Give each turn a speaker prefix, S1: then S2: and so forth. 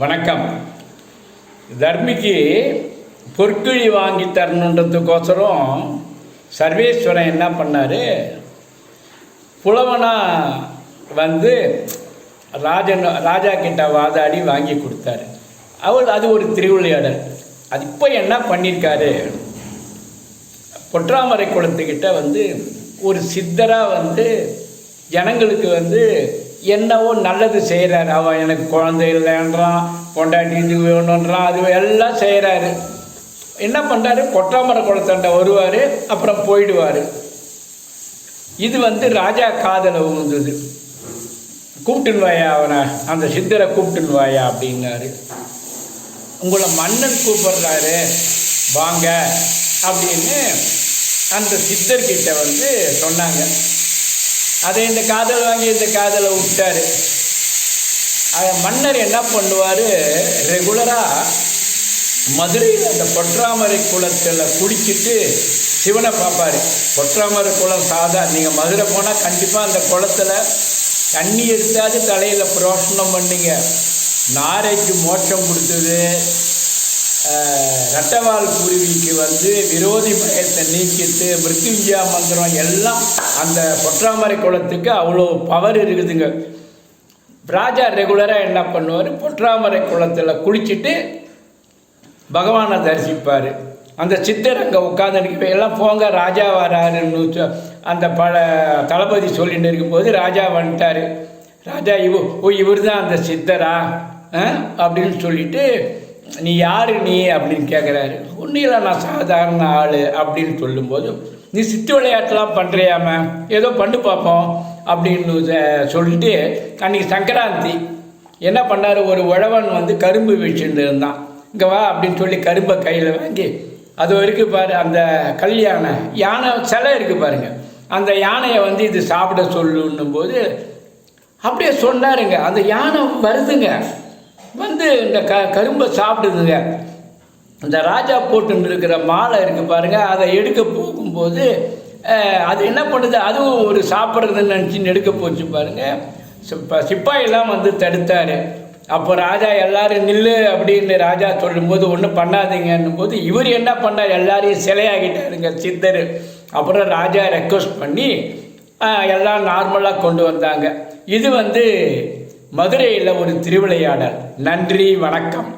S1: வணக்கம். தர்மிக்கு பொற்கிழி வாங்கி தரணுன்றதுக்கோசரம் சர்வேஸ்வரன் என்ன பண்ணார், புலவனாக வந்து ராஜா கிட்ட வாதாடி வாங்கி கொடுத்தாரு. அது ஒரு திருவிளையாடல். அது இப்போ என்ன பண்ணியிருக்காரு, பொற்றாமரை குளத்துக்கிட்ட வந்து ஒரு சித்தராக வந்து ஜனங்களுக்கு வந்து என்னவோ நல்லது செய்கிறாரு. அவன் எனக்கு குழந்தை இல்லைன்றான், பொண்டாட்டி இது வேணுன்றான், அது எல்லாம் செய்கிறாரு. என்ன பண்ணுறாரு, பொற்றாமரை குளத்தாண்ட வருவார், அப்புறம் போயிடுவார். இது வந்து ராஜா காதலை உழுந்தது. கூப்பிட்டுன்னு வாயா அவனை, அந்த சித்தரை கூப்பிட்டுன்னு வாயா அப்படின்னாரு. உங்களை மன்னன் கூப்பிடுறாரு வாங்க அப்படின்னு அந்த சித்தர்கிட்ட வந்து சொன்னாங்க. அதை இந்த காதல் வாங்கி இந்த காதலை விட்டார். மன்னர் என்ன பண்ணுவார், ரெகுலராக மதுரையில் அந்த பொற்றாமரை குளத்தில் குடிச்சிட்டு சிவனை பார்ப்பார். பொற்றாமரை குளம் நீங்கள் மதுரை போனால் கண்டிப்பாக அந்த குளத்தில் தண்ணி எடுத்தாது தலையில் புரோஷனம் பண்ணிங்க. நாரைக்கு மோட்சம் கொடுத்தது, ரட்டவால் குருவிக்கு வந்து விரோதி பயத்தை நீக்கிட்டு மிருத்யுஞ்சயா மந்திரம் எல்லாம் அந்த பொற்றாமரை குளத்துக்கு அவ்வளோ பவர் இருக்குதுங்க. ராஜா ரெகுலராக என்ன பண்ணுவார், பொற்றாமரை குளத்தில் குளிச்சுட்டு பகவானை தரிசிப்பார். அந்த சித்தர் அங்கே உட்காந்துருக்கு. எல்லாம் போங்க ராஜா வராருன்னு அந்த தளபதி சொல்லிட்டு இருக்கும்போது ராஜா வந்துட்டார். ராஜா இவர் தான் அந்த சித்தரா அப்படின்னு சொல்லிட்டு, நீ யார் நீ அப்படின்னு கேட்குறாரு. ஒன்றும் இல்லை, நான் சாதாரண ஆள் அப்படின்னு சொல்லும்போது, நீ சித்து விளையாட்டுலாம் பண்ணுறியாம, ஏதோ பண்ணு பார்ப்போம் அப்படின்னு சொல்லிட்டு, அன்றைக்கி சங்கராந்தி என்ன பண்ணார், ஒரு உழவன் வந்து கரும்பு வச்சுட்டு இருந்தான். இங்கே வா அப்படின்னு சொல்லி கரும்பை கையில் வாங்கி, அது இருக்குது பாரு அந்த யானை சிலை இருக்குது பாருங்கள், அந்த யானையை வந்து இது சாப்பிட சொல்லுன்னும் போது அப்படியே சொன்னாருங்க. அந்த யானை வருதுங்க, வந்து இந்த கரும்பை சாப்பிடுதுங்க. இந்த ராஜா போட்டுன்னு இருக்கிற மாலை இருக்குது பாருங்கள், அதை எடுக்க போகும்போது அது என்ன பண்ணுது, அதுவும் ஒரு சாப்பிட்றதுன்னு நினச்சின்னு எடுக்க போச்சு பாருங்கள். சிப்பாயெல்லாம் வந்து தடுத்தார். அப்போ ராஜா எல்லாரும் நில்லு அப்படின்னு ராஜா சொல்லும்போது ஒன்றும் பண்ணாதீங்கன்னும் போது இவர் என்ன பண்ணார், எல்லாரையும் சிலையாகிட்டாருங்க சித்தர். அப்புறம் ராஜா ரெக்வஸ்ட் பண்ணி எல்லாம் நார்மலாக கொண்டு வந்தாங்க. இது வந்து மதுரையில் ஒரு திருவிளையாடல். நன்றி, வணக்கம்.